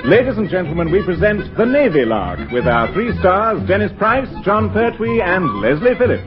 Ladies and gentlemen, we present the Navy Lark with our 3 stars, Dennis Price, John Pertwee, and Leslie Phillips.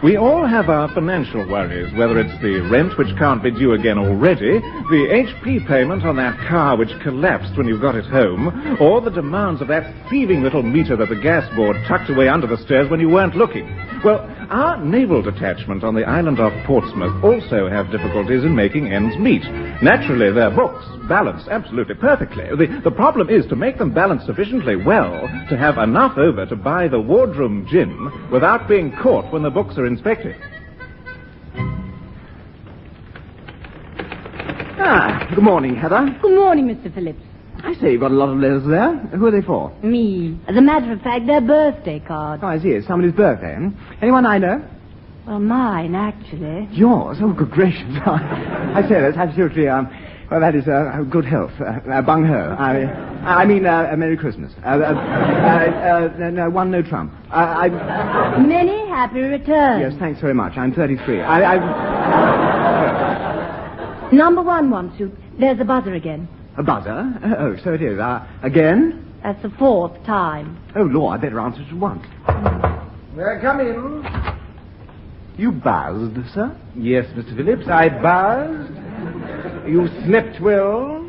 We all have our financial worries, whether it's the rent which can't be due again already, the HP payment on that car which collapsed when you got it home, or the demands of that thieving little meter that the gas board tucked away under the stairs when you weren't looking. Well, our naval detachment on the island of Portsmouth also have difficulties in making ends meet. Naturally, their books balance absolutely perfectly. The problem is to make them balance sufficiently well to have enough over to buy the wardroom gin without being caught when the books are inspected. Good morning, Heather. Good morning, Mr. Phillips. I say, you've got a lot of letters there. Who are they for? Me. As a matter of fact, they're birthday cards. Oh, I see. It's somebody's birthday, eh? Anyone I know? Well, mine, actually. Yours? Oh, good gracious. I say, that's absolutely, well, that is good health. Bung ho. I mean, Merry Christmas. No, one no Trump. Many happy returns. Yes, thanks very much. I'm 33. Number 1 wants you. There's a buzzer again. A buzzer? Oh, so it is. Again? That's the 4th time. Oh, Lord, I better answer it at once. Come in. You buzzed, sir? Yes, Mr. Phillips, I buzzed. You slept well?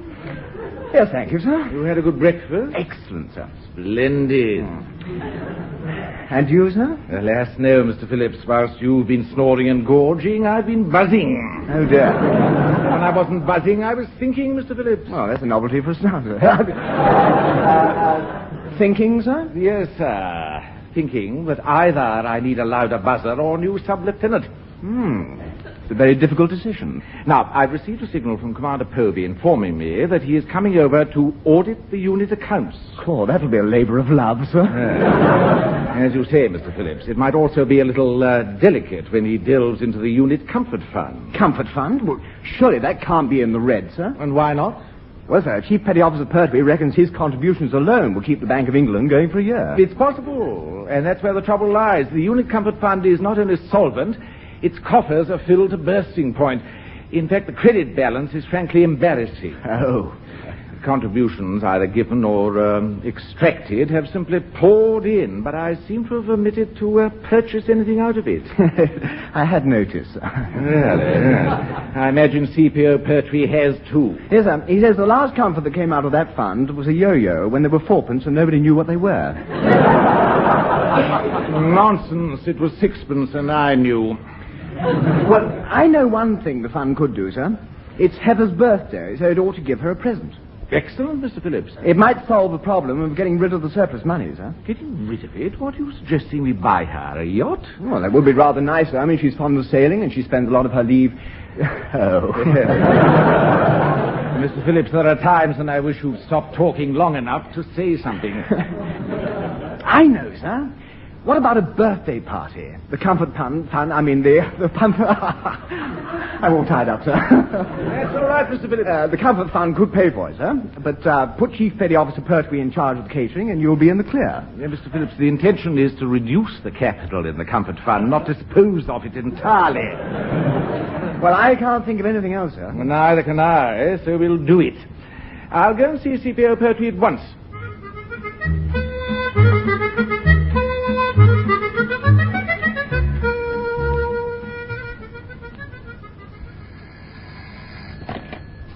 Yes, thank you, sir. You had a good breakfast? Excellent, sir. Splendid. And you, sir? Alas, no, Mr. Phillips. Whilst you've been snoring and gorging, I've been buzzing. Oh, dear. When I wasn't buzzing, I was thinking, Mr. Phillips. Oh, that's a novelty for a starter. Thinking, sir? Yes, sir. Thinking that either I need a louder buzzer or a new sub-lieutenant. It's a very difficult decision. Now, I've received a signal from Commander Povey informing me that he is coming over to audit the unit accounts. Oh, that'll be a labor of love, sir. As you say, Mr. Phillips, it might also be a little delicate when he delves into the unit comfort fund. Comfort fund? Well, surely that can't be in the red, sir. And why not? Well, sir, Chief Petty Officer Pertwee reckons his contributions alone will keep the Bank of England going for a year. It's possible, and that's where the trouble lies. The unit comfort fund is not only solvent, its coffers are filled to bursting point. In fact, the credit balance is frankly embarrassing. Oh. Contributions, either given or extracted, have simply poured in, but I seem to have omitted to purchase anything out of it. I had noticed, sir. Really? I imagine CPO Pertwee has, too. Yes, sir. He says the last comfort that came out of that fund was a yo-yo when there were 4pence and nobody knew what they were. Nonsense. It was 6pence and I knew. Well, I know one thing the fund could do, sir. It's Heather's birthday, so it ought to give her a present. Excellent, Mr. Phillips. It might solve the problem of getting rid of the surplus money, sir. Getting rid of it? What are you suggesting we buy her? A yacht? Well, that would be rather nice, sir. I mean, she's fond of sailing and she spends a lot of her leave... Mr. Phillips, there are times when I wish you'd stop talking long enough to say something. I know, sir. What about a birthday party? The comfort fund, the fund... I'm all tied up, sir. That's all right, Mr. Phillips. The comfort fund could pay for it, sir. But put Chief Petty Officer Pertwee in charge of the catering and you'll be in the clear. Yeah, Mr. Phillips, the intention is to reduce the capital in the comfort fund, not dispose of it entirely. Well, I can't think of anything else, sir. Well, neither can I, so we'll do it. I'll go and see CPO Pertwee at once.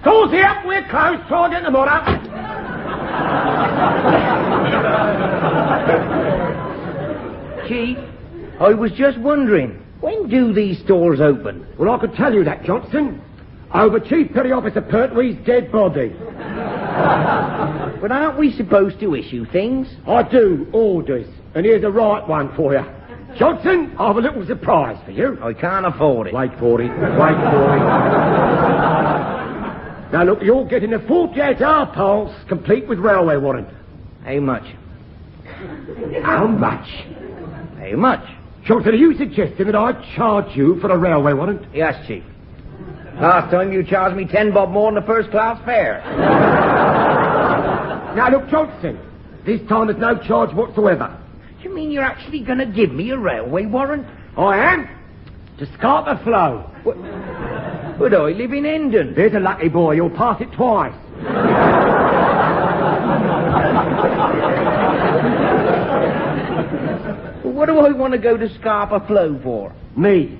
Doors here, we're closed, try get them on up. Chief, I was just wondering, when do these stores open? Well, I could tell you that, Johnson. Over Chief Petty Officer Pertwee's dead body. But aren't we supposed to issue things? I do, orders, and here's the right one for you. Johnson, I have a little surprise for you. I can't afford it. Wait for it, wait for it. Now look, you're getting a 48-hour pulse, complete with railway warrant. How much? How much? How much? Johnson, are you suggesting that I charge you for a railway warrant? Yes, Chief. Last time you charged me 10 bob more than the first class fare. Now, look, Johnson, this time there's no charge whatsoever. Do you mean you're actually going to give me a railway warrant? I am. To start the flow. But I live in Hendon. There's a lucky boy. You'll pass it twice. What do I want to go to Scarpa Flow for? Me.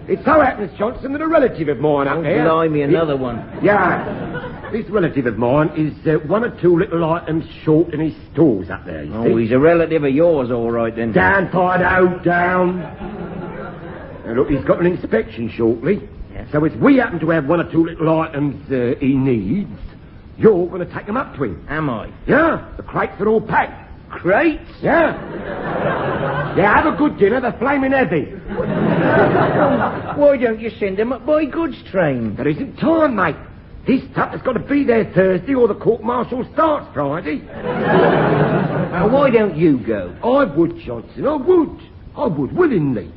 It so happens, Johnson, that a relative of mine up there... Blimey, another one. Yeah. This relative of mine is one or two little items short in his stores up there, you see. He's a relative of yours, all right, then. Down, Fido, down. Now, look, he's got an inspection shortly. Yes. So if we happen to have one or two little items he needs, you're going to take them up to him. Am I? Yeah, the crates are all packed. Crates? Yeah. Yeah, have a good dinner, they're flaming heavy. Why don't you send them up by goods train? There isn't time, mate. This stuff has got to be there Thursday or the court-martial starts Friday. Now, why don't you go? I would, Johnson, I would, willingly.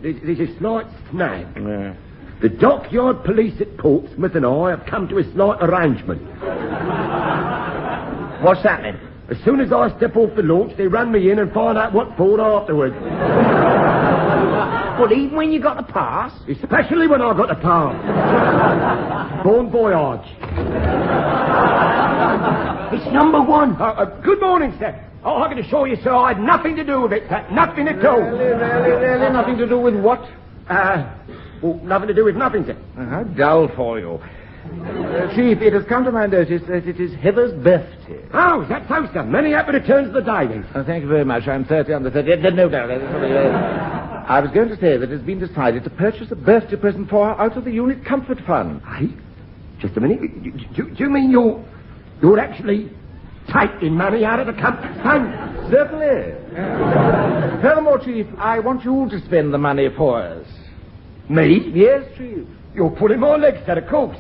There's a slight snag. Yeah. The dockyard police at Portsmouth and I have come to a slight arrangement. What's that, then? As soon as I step off the launch, they run me in and find out what for afterwards. Well, even when you got the pass? Especially when I got the pass. Bon voyage. It's number one. Good morning, sir. Oh, I can assure you, sir, I had nothing to do with it, sir. Nothing at all. Really, nothing to do with what? Well, nothing to do with nothing, sir. How dull for you. Chief, it has come to my notice that it is Heather's birthday. Oh, is that so, sir? Many happy returns of the day, then. Thank you very much. I'm 30 under 30. No doubt. I was going to say that it has been decided to purchase a birthday present for her out of the Unit Comfort Fund. Hey? Just a minute. Do you mean you're actually taking money out of the Comfort Fund? Certainly. Furthermore, Chief, I want you to spend the money for us. Me? Yes, Chief. You're pulling my leg, sir, of course.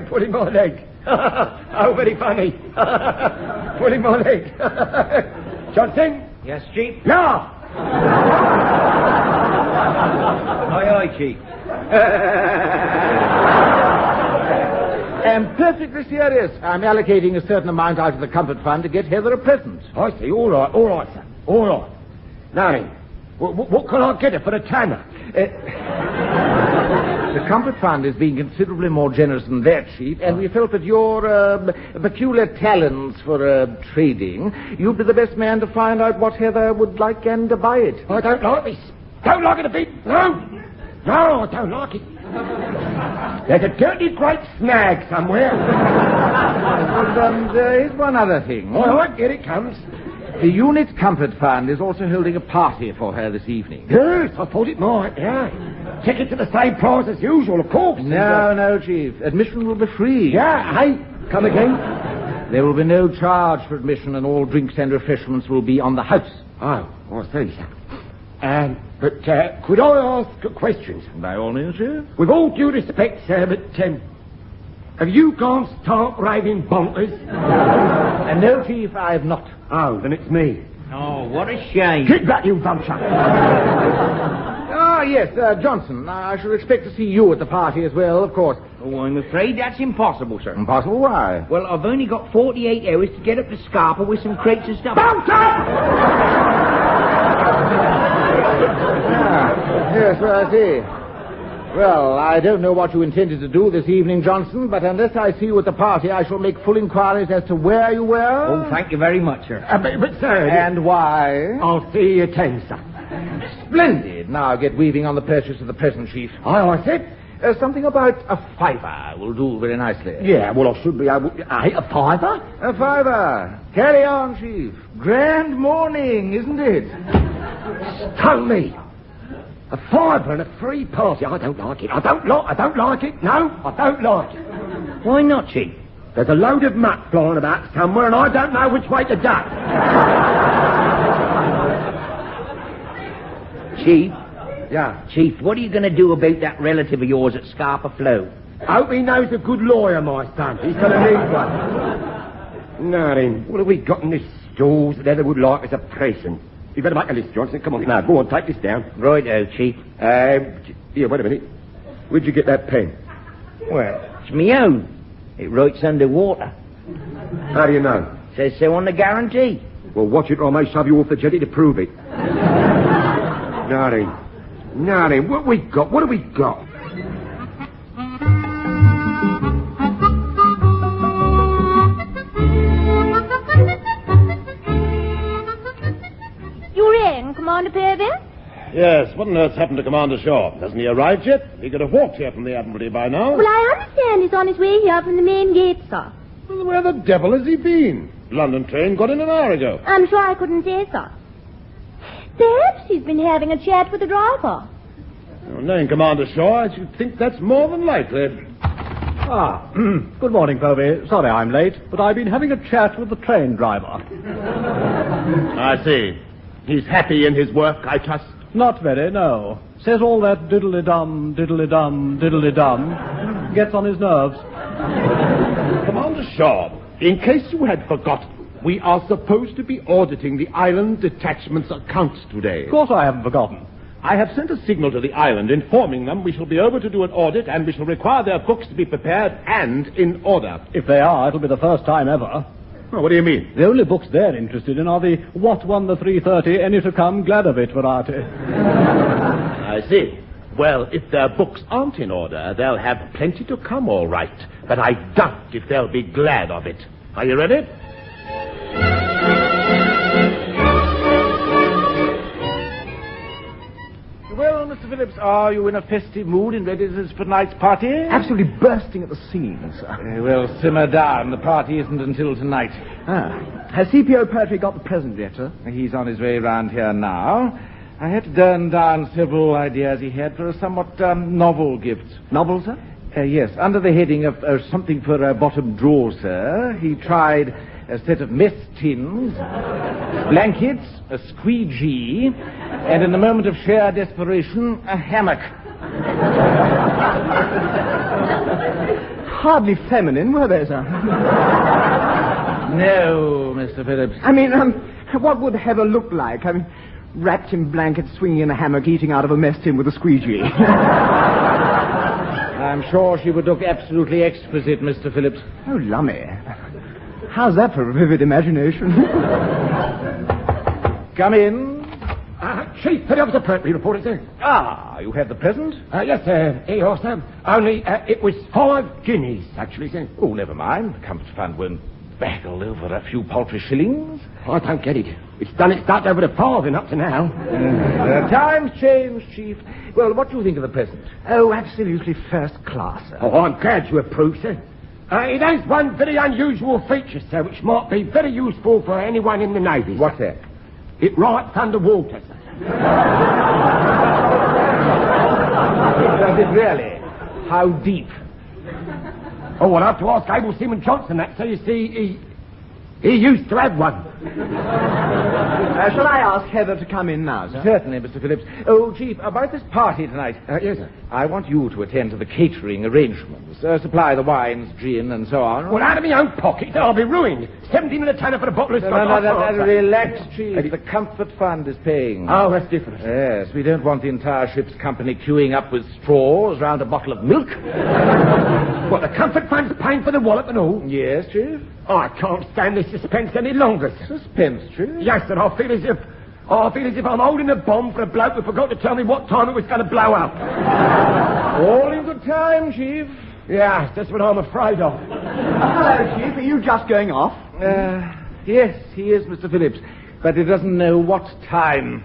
Pulling my leg. Oh, very funny. Pulling my leg. Johnson? Yes, Chief? Yeah. Aye, Chief. I'm perfectly serious. I'm allocating a certain amount out of the Comfort Fund to get Heather a present. I see. All right, sir. All right. Now then, what can I get her for the tanner? The Comfort Fund is being considerably more generous than that, Chief, and we felt that your peculiar talents for trading, you'd be the best man to find out what Heather would like and to buy it. I don't like this. Don't like it a bit. No, I don't like it. There's a dirty great snag somewhere. And there is one other thing. All right, here it comes. The Unit Comfort Fund is also holding a party for her this evening. Yes, I thought it might, yeah. Tickets at the same price as usual, of course. No, Chief. Admission will be free. Yeah, hey, come again? There will be no charge for admission, and all drinks and refreshments will be on the house. Oh, I see, sir. But could I ask a question? By all means, Chief. With all due respect, sir, but have you gone stark raving bonkers? No, Chief, I have not. Oh, then it's me. Oh, what a shame. Keep back, you vulture. Yes, Johnson. I shall expect to see you at the party as well, of course. Oh, I'm afraid that's impossible, sir. Impossible? Why? Well, I've only got 48 hours to get up to Scarpa with some crates and stuff. Yes, well, I see. Well, I don't know what you intended to do this evening, Johnson, but unless I see you at the party, I shall make full inquiries as to where you were. Oh, thank you very much, sir. But sir... And why. I'll see you 10, sir. Splendid. Now get weaving on the purchase of the present, Chief. I said... Something about a fiver will do very nicely. Yeah, well, I should be able... a fiver? A fiver. Carry on, Chief. Grand morning, isn't it? Stone me. A fiver and a free party. I don't like it. I don't like it. No, I don't like it. Why not, Chief? There's a load of muck flying about somewhere, and I don't know which way to duck. Chief? Yeah. Chief, what are you going to do about that relative of yours at Scarpa Flow? Hope he knows a good lawyer, my son. He's going to need one. Now then, what have we got in this stores that Heather would like as a present? You better make a list, Johnson. Come on. Now, go on, take this down. Righto, Chief. Here, wait a minute. Where'd you get that pen? Well, it's me own. It writes underwater. How do you know? Says so on the guarantee. Well, watch it or I may shove you off the jetty to prove it. Now then, what we got? What have we got? You're in, Commander Purvis? Yes, what on earth's happened to Commander Shaw? Hasn't he arrived yet? He could have walked here from the Admiralty by now. Well, I understand he's on his way here from the main gate, sir. Well, where the devil has he been? The London train got in an hour ago. I'm sure I couldn't say, sir. Perhaps he's been having a chat with the driver. Well, knowing Commander Shaw, I should think that's more than likely. Good morning, Povey. Sorry I'm late, but I've been having a chat with the train driver. I see. He's happy in his work, I trust. Not very, no. Says all that diddly-dum, diddly-dum, diddly-dum. Gets on his nerves. Commander Shaw, in case you had forgotten, we are supposed to be auditing the island detachment's accounts today. Of course I haven't forgotten. I have sent a signal to the island informing them we shall be over to do an audit and we shall require their books to be prepared and in order. If they are, it'll be the first time ever. Oh, what do you mean? The only books they're interested in are the What Won the 330, Any to Come, Glad of It variety. I see. Well, if their books aren't in order, they'll have plenty to come, all right. But I doubt if they'll be glad of it. Are you ready? Well, Mr. Phillips, are you in a festive mood in readiness for tonight's party? Absolutely bursting at the seams, sir. Well, simmer down. The party isn't until tonight. Has CPO Pertwee got the present yet, sir? He's on his way round here now. I had to turn down several ideas he had for a somewhat novel gift. Novel, sir? Yes, under the heading of something for a bottom drawer, sir. He tried a set of mess tins, blankets, a squeegee, and in a moment of sheer desperation, a hammock. Hardly feminine, were they, sir? No, Mr. Phillips. I mean, what would Heather look like? I mean, wrapped in blankets, swinging in a hammock, eating out of a mess tin with a squeegee. I'm sure she would look absolutely exquisite, Mr. Phillips. Oh, lummy. How's that for a vivid imagination? Come in. Chief, Petty Officer Pertwee reported, sir. Ah, you have the present? Yes, sir. Here you are, sir. Only, it was 5 guineas, actually, sir. Oh, never mind. The Comfort Fund won't baggle over a few paltry shillings. I don't get it. It's done its start over the farthing up to now. Times change, Chief. Well, what do you think of the present? Oh, absolutely first class, sir. Oh, I'm glad you approve, sir. It has one very unusual feature, sir, which might be very useful for anyone in the Navy. What's that? It writes underwater, sir. Does it really? How deep? Oh, well, I'll have to ask Abel Seaman Johnson that, so you see, he used to have one. Shall I ask Heather to come in now, sir? Certainly, Mr. Phillips. Oh, Chief, about this party tonight. Yes, sir. I want you to attend to the catering arrangements. Supply the wines, gin, and so on. Well, out of my own pocket, I'll be ruined. 17 and a tenner for a bottle of stock. Relax, Chief. The Comfort Fund is paying. Oh, that's different. Yes, we don't want the entire ship's company queuing up with straws round a bottle of milk. What, the Comfort Fund's paying for the wallop and all? Yes, Chief. I can't stand this suspense any longer. Suspense, Chief? Yes, sir. I feel as if I'm holding a bomb for a bloke who forgot to tell me what time it was going to blow up. All in good time, Chief. Yeah, that's what I'm afraid of. Hello, Chief. Are you just going off? Yes, he is, Mr. Phillips. But he doesn't know what time.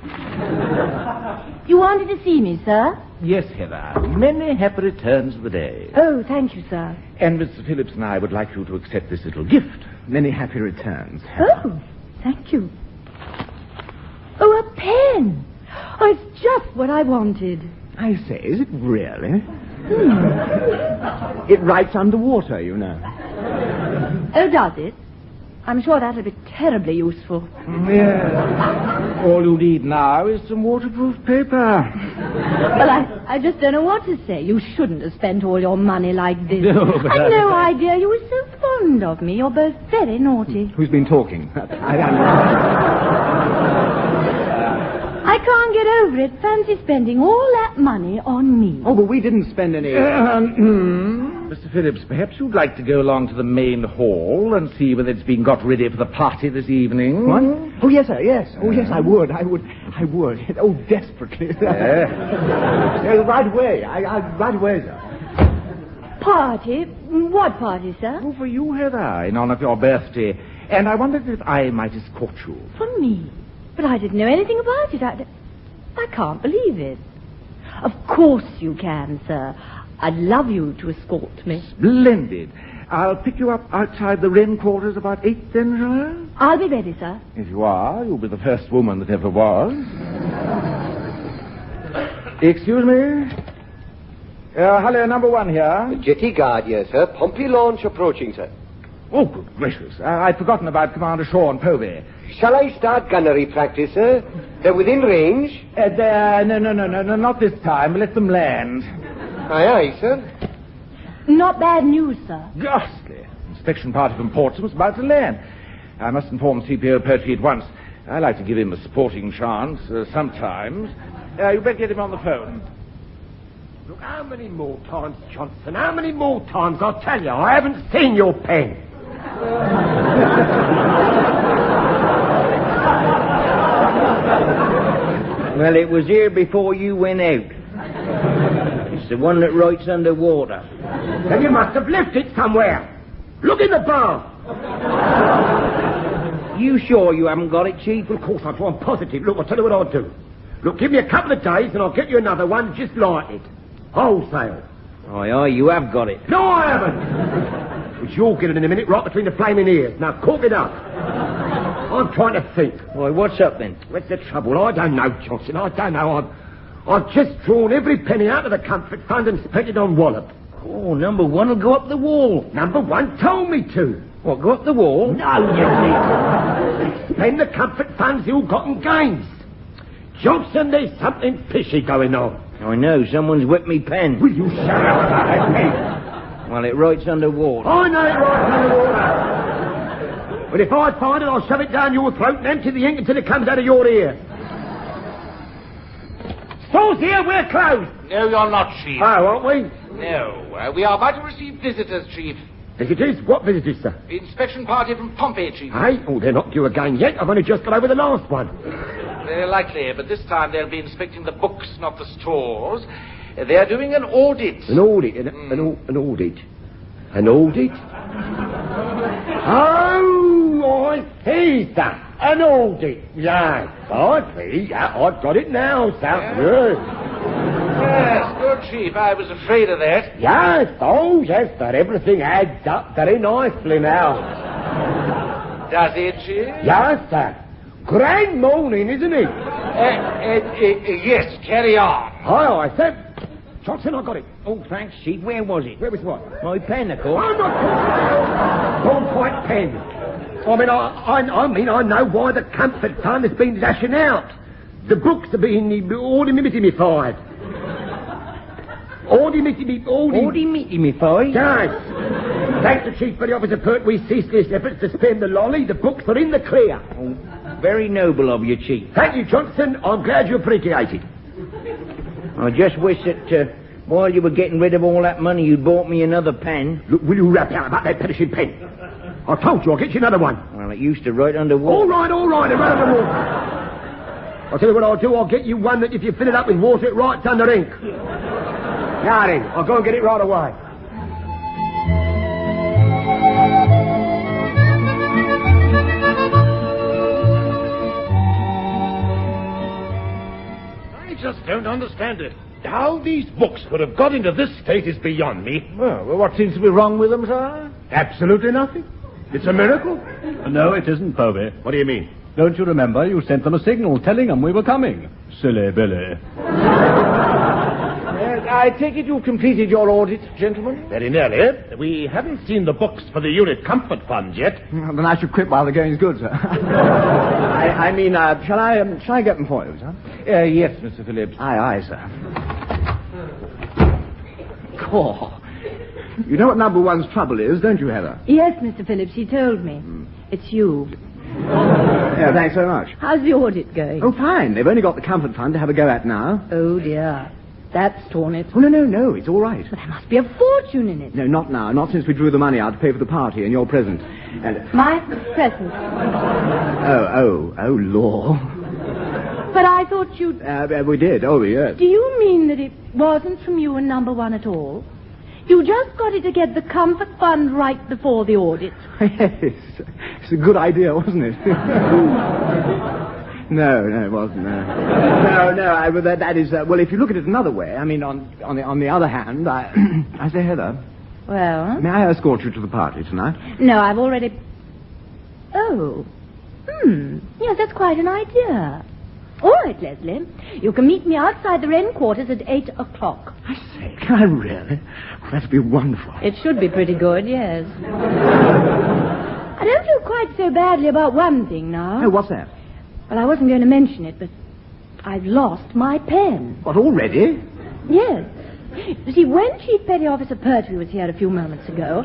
You wanted to see me, sir? Yes, Heather. Many happy returns of the day. Oh, thank you, sir. And Mr. Phillips and I would like you to accept this little gift. Many happy returns. Oh, thank you. Oh, a pen. Oh, it's just what I wanted. I say, is it really? It writes underwater, you know. Oh, does it? I'm sure that'll be terribly useful. Yes. All you need now is some waterproof paper. Well, I just don't know what to say. You shouldn't have spent all your money like this. No, but I'd no idea you were so fond of me. You're both very naughty. Who's been talking? I can't get over it. Fancy spending all that money on me. Oh, but we didn't spend any... Mr. Phillips, perhaps you'd like to go along to the main hall and see whether it's been got ready for the party this evening. What? Oh, yes, sir, yes. Oh, yes, I would. Oh, desperately. Right away. Right away, sir. Party? What party, sir? Oh, for you, Heather, in honor of your birthday. And I wondered if I might escort you. For me? But I didn't know anything about it. I can't believe it. Of course you can, sir. I'd love you to escort me. Splendid. I'll pick you up outside the Wren quarters about 8 then, shall I? I'll be ready, sir. If you are, you'll be the first woman that ever was. Excuse me? Hello, number 1 here. Jetty guard, yes, sir. Pompey launch approaching, sir. Oh, good gracious. I'd forgotten about Commander Shaw and Povey. Shall I start gunnery practice, sir? They're within range. No, not this time. Let them land. Aye, aye, sir. Not bad news, sir. Ghastly. Inspection party from Portsmouth's about to land. I must inform CPO Pertwee at once. I like to give him a sporting chance, sometimes. You better get him on the phone. Look, how many more times, Johnson? How many more times? I'll tell you, I haven't seen your pen. Well, it was here before you went out. It's the one that writes underwater. Then you must have left it somewhere. Look in the bar. You sure you haven't got it, Chief? Of course I do. I'm positive. Look, I'll tell you what I'll do. Look, give me a couple of days and I'll get you another one just like it. Wholesale. Aye, you have got it. No, I haven't. Which you'll get it in a minute, right between the flaming ears. Now, cork it up. I'm trying to think. Why, what's up then? What's the trouble? I don't know, Johnson. I don't know. I've just drawn every penny out of the comfort fund and spent it on Wallop. Oh, number 1 will go up the wall. Number 1 told me to. What, go up the wall? No, you didn't. Spend the comfort funds ill-gotten gains. Johnson, there's something fishy going on. I know, someone's whipped me pen. Will you shut up about that pen? Well, it writes underwater. I know it writes underwater. But if I find it, I'll shove it down your throat and empty the ink until it comes out of your ear. Stores here, we're closed. No, you're not, Chief. Oh, aren't we? No, we are about to receive visitors, Chief. Visitors? What visitors, sir? The inspection party from Pompey, Chief. Hey? Oh, they're not due again yet. I've only just got over the last one. Very likely, but this time they'll be inspecting the books, not the stores. They're doing an audit. An audit? An audit? An audit? Oh, I see, sir. An audit. Yes, I see. Yeah, I've got it now, sir. Yes, good, Chief. I was afraid of that. Yes, oh, yes, sir. Everything adds up very nicely now. Does it, Chief? Yes, sir. Grand morning, isn't it? Yes, carry on. Aye, sir. Johnson, I got it. Oh, thanks, Chief. Where was it? Where was what? My pen, of course. I'm not ballpoint pen. I mean, I know why the comfort fund has been lashing out. The books are being ordimitified. Ordimitified? Yes. Thanks to Chief Petty Officer Pertwee's ceaseless efforts to spend the lolly, the books are in the clear. Oh, very noble of you, Chief. Thank you, Johnson. I'm glad you appreciate it. I just wish that while you were getting rid of all that money, you'd bought me another pen. Look, will you rap out about that perishing pen? I told you I'll get you another one. Well, it used to write underwater. All right, around the water. I'll tell you what I'll do. I'll get you one that if you fill it up with water, it writes under ink. Now then, I'll go and get it right away. I just don't understand it. How these books could have got into this state is beyond me. Well, what seems to be wrong with them, sir? Absolutely nothing. It's a miracle. No, it isn't, Povey. What do you mean? Don't you remember you sent them a signal telling them we were coming? Silly Billy. I take it you've completed your audit, gentlemen? Very nearly. We haven't seen the books for the unit comfort fund yet. Then I should quit while the going's good, sir. Shall I get them for you, sir? Yes, Mr. Phillips. Aye, sir. Cool. You know what number 1's trouble is, don't you, Heather? Yes, Mr. Phillips, he told me. It's you. Yeah, thanks so much. How's the audit going? Oh, fine. They've only got the comfort fund to have a go at now. Oh, dear. That's torn it. Oh, no, it's all right. But there must be a fortune in it. No, not now. Not since we drew the money out to pay for the party and your present. And... My present? Oh, law. But I thought you'd... We did. Oh, yes. Do you mean that it wasn't from you and number one at all? You just got it to get the comfort fund right before the audit. Yes. It's a good idea, wasn't it? No, it wasn't. No. That is... well, if you look at it another way, I mean, on the other hand, I say, Heather... Well? May I escort you to the party tonight? No, I've already... Oh. Yes, that's quite an idea. All right, Leslie. You can meet me outside the Wren quarters at 8 o'clock. I say, can I really? Oh, that'd be wonderful. It should be pretty good, yes. I don't feel quite so badly about one thing now. Oh, what's that? Well, I wasn't going to mention it, but I've lost my pen. What, already? Yes. You see, when Chief Petty Officer Pertwee was here a few moments ago...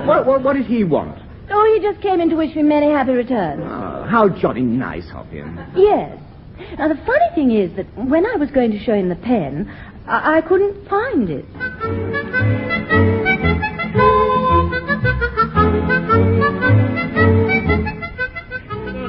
What did he want? Oh, he just came in to wish me many happy returns. Oh, how jolly nice of him. Yes. Now, the funny thing is that when I was going to show him the pen, I couldn't find it.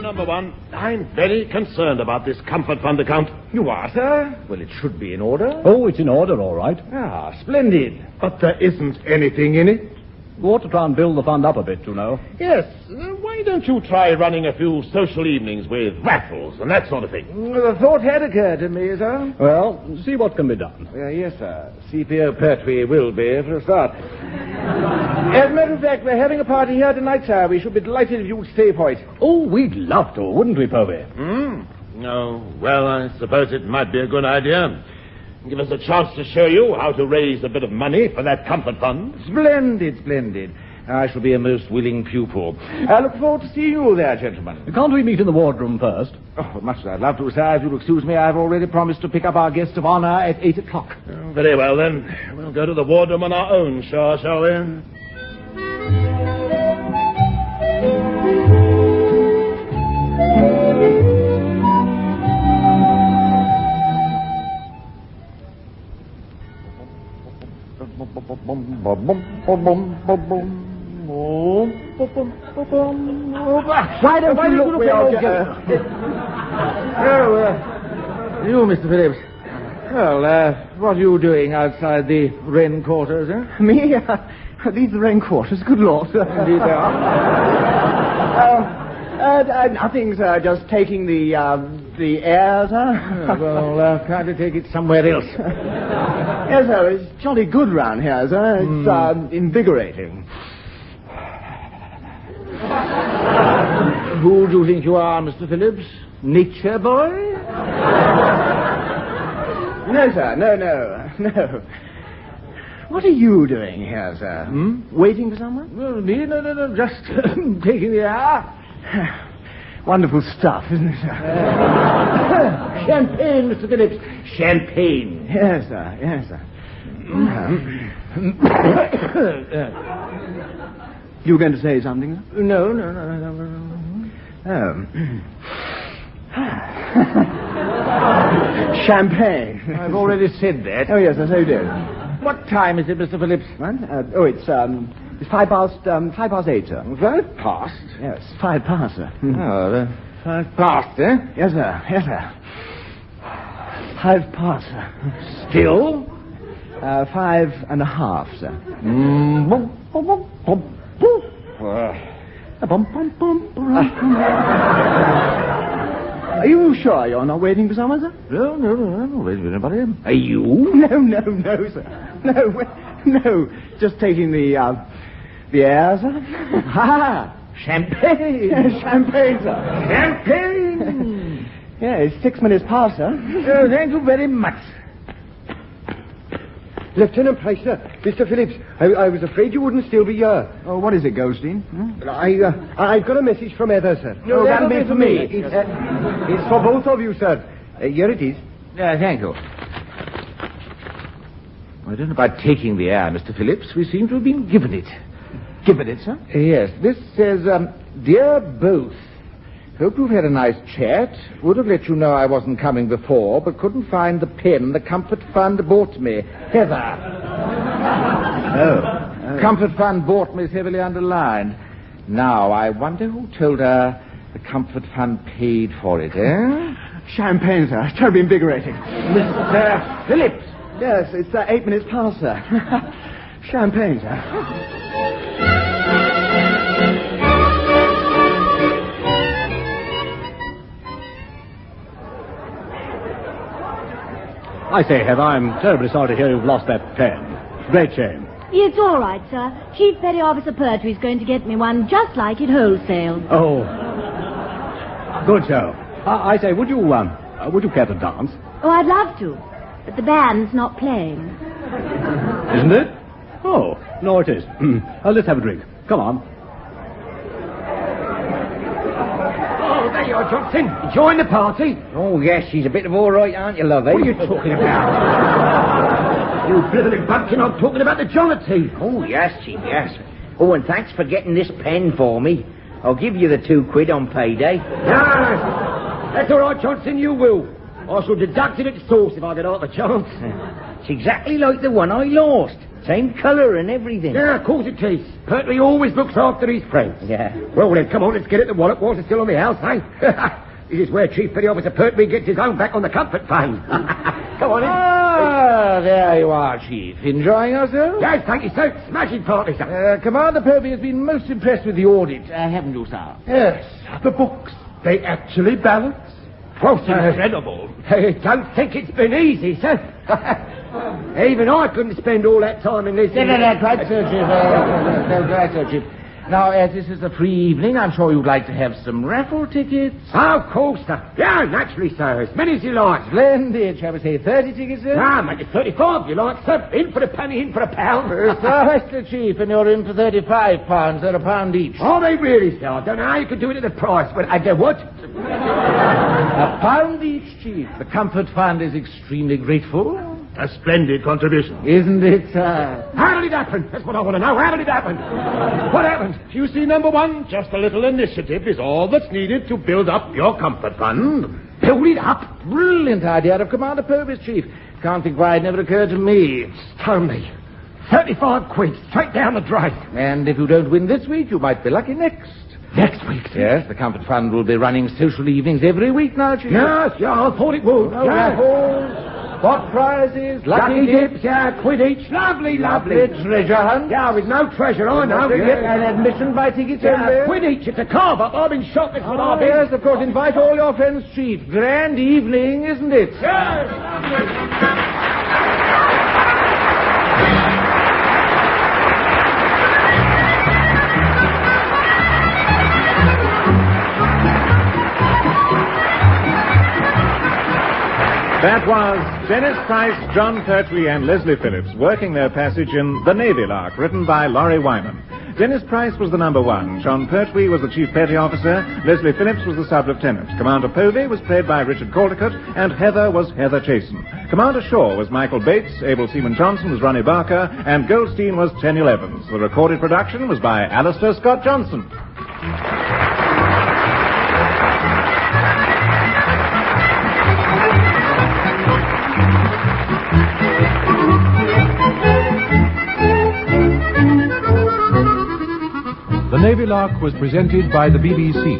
Number one, I'm very concerned about this comfort fund account. You are, sir? Well, it should be in order. Oh, it's in order, all right. Ah, splendid. But there isn't anything in it. You ought to try and build the fund up a bit, you know. Yes, why don't you try running a few social evenings with raffles and that sort of thing? The thought had occurred to me, sir. Well, see what can be done. Yes, sir. CPO Pertwee will be, for a start. As a matter of fact, we're having a party here tonight, sir. We should be delighted if you would stay for it. Oh, we'd love to, wouldn't we, Povey? No, well, I suppose it might be a good idea. Give us a chance to show you how to raise a bit of money for that comfort fund. Splendid. I shall be a most willing pupil. I look forward to seeing you there, gentlemen. Can't we meet in the wardroom first? Oh, much as I'd love to, sir. If you'll excuse me, I've already promised to pick up our guest of honor at 8 o'clock. Very well, then. We'll go to the wardroom on our own, shall we? Why don't you look you, Mr. Phillips. Well, what are you doing outside the Wren quarters, eh? Me? These are rain quarters. Good Lord. Indeed they are. Nothing, sir. Just taking the air, sir. Well, can't you take it somewhere else? Yes, sir. It's jolly good round here, sir. It's invigorating. Who do you think you are, Mr. Phillips? Nature boy? No, sir. No. What are you doing here, sir? Waiting for someone? Well, me? No. Just taking the air. Wonderful stuff, isn't it, sir? Champagne, Mr. Phillips. Champagne. Yes, sir. You were going to say something, sir? No. Oh. Champagne. I've already said that. Oh, yes, so you did. What time is it, Mr. Phillips? It's 8:05, sir. 5 past? Yes, 5 past, sir. 5 past, eh? Yes, sir. 5 past, sir. Still? 5.5, sir. Are you sure you're not waiting for someone, sir? No, I'm not waiting for anybody. Are you? No, sir. No. Just taking the air, sir. Champagne. Champagne, sir. Champagne. Yeah, it's 6 minutes past, sir. Thank you very much. Lieutenant Price, sir. Mr. Phillips, I was afraid you wouldn't still be here. Oh, what is it, Goldstein? I've got a message from Heather, sir. No, that'll be for me. It's for both of you, sir. Here it is. Thank you. I don't know about taking the air, Mr. Phillips. We seem to have been given it. Given it, sir? Yes. This says, Dear both, Hope you've had a nice chat. Would have let you know I wasn't coming before, but couldn't find the pen the Comfort Fund bought me. Heather. Oh. Comfort Fund bought me is heavily underlined. Now, I wonder who told her the Comfort Fund paid for it, eh? Champagne, sir. Terribly invigorating. Mr. Phillips. Yes, it's 8 minutes past, sir. Champagne, sir. I say, Heather, I'm terribly sorry to hear you've lost that pen. Great shame. It's all right, sir. Chief Petty Officer Pertwee's going to get me one just like it wholesale. Oh. Good show. I say, would you care to dance? Oh, I'd love to, but the band's not playing. Isn't it? Oh, no, it is. Let's have a drink. Come on. Oh, there you are, Johnson. Join the party. Oh, yes, she's a bit of all right, aren't you, love, eh? What are you talking about? You blithering bumpkin, I'm talking about the jollity. Oh, yes, Chief, yes. Oh, and thanks for getting this pen for me. I'll give you the £2 on payday. Yes. That's all right, Johnson, you will. I shall deduct it at source if I get out the chance. It's exactly like the one I lost. Same colour and everything. Yeah, of course it is. Pertwee always looks after his friends. Yeah. Well, then, come on, let's get it. The wallet whilst it's still on the house, eh? This is where Chief Petty Officer Pertwee gets his own back on the Comfort Fund. Come on in. Ah, there you are, Chief. Enjoying yourself? Yes, thank you, sir. Smashing party, sir. Commander Pertwee has been most impressed with the audit, haven't you, sir? Yes, the books. They actually balance. Well, sir, Incredible. I don't think it's been easy, sir. Even I couldn't spend all that time in this. Quite so, Chief. Quite so, Chief. Now, as this is a free evening, I'm sure you'd like to have some raffle tickets. Oh, of course, sir. Yeah, naturally, sir. As many as you like. Splendid. Shall we say 30 tickets, sir? Ah, make it 35 if you like, sir. In for a penny, in for a pound. Precisely, Chief, and you're in for £35. They're a pound each. Are they really, sir? I don't know how you could do it at the price. Well, I do what? A pound each, Chief. The Comfort Fund is extremely grateful. A splendid contribution. Isn't it, sir? How did it happen? That's what I want to know. How did it happen? What happened? You see, number one, just a little initiative is all that's needed to build up your Comfort Fund. Build it up. Brilliant idea of Commander Pertwee's, Chief. Can't think why it never occurred to me. Stone me. 35 quid, straight down the drain. And if you don't win this week, you might be lucky next. Next week, sir? Yes, the Comfort Fund will be running social evenings every week now, Chief. Yes, yeah, I thought it would. No yeah. raffles, spot prizes, Lucky dips, yeah, quid each. Lovely, lovely. Treasure hunt. Yeah, with no treasure, I know. And admission by tickets only. Quid each. It's a carve up. I've been shocked. That's what I've been. Yes, of course. Invite all your friends, Chief. Grand evening, isn't it? Yes. That was Dennis Price, John Pertwee, and Leslie Phillips working their passage in The Navy Lark, written by Laurie Wyman. Dennis Price was the number one. John Pertwee was the chief petty officer. Leslie Phillips was the sub-lieutenant. Commander Povey was played by Richard Caldecott, and Heather was Heather Chasen. Commander Shaw was Michael Bates, Able Seaman Johnson was Ronnie Barker, and Goldstein was Tenniel Evans. The recorded production was by Alistair Scott Johnson. The Navy Lark was presented by the BBC.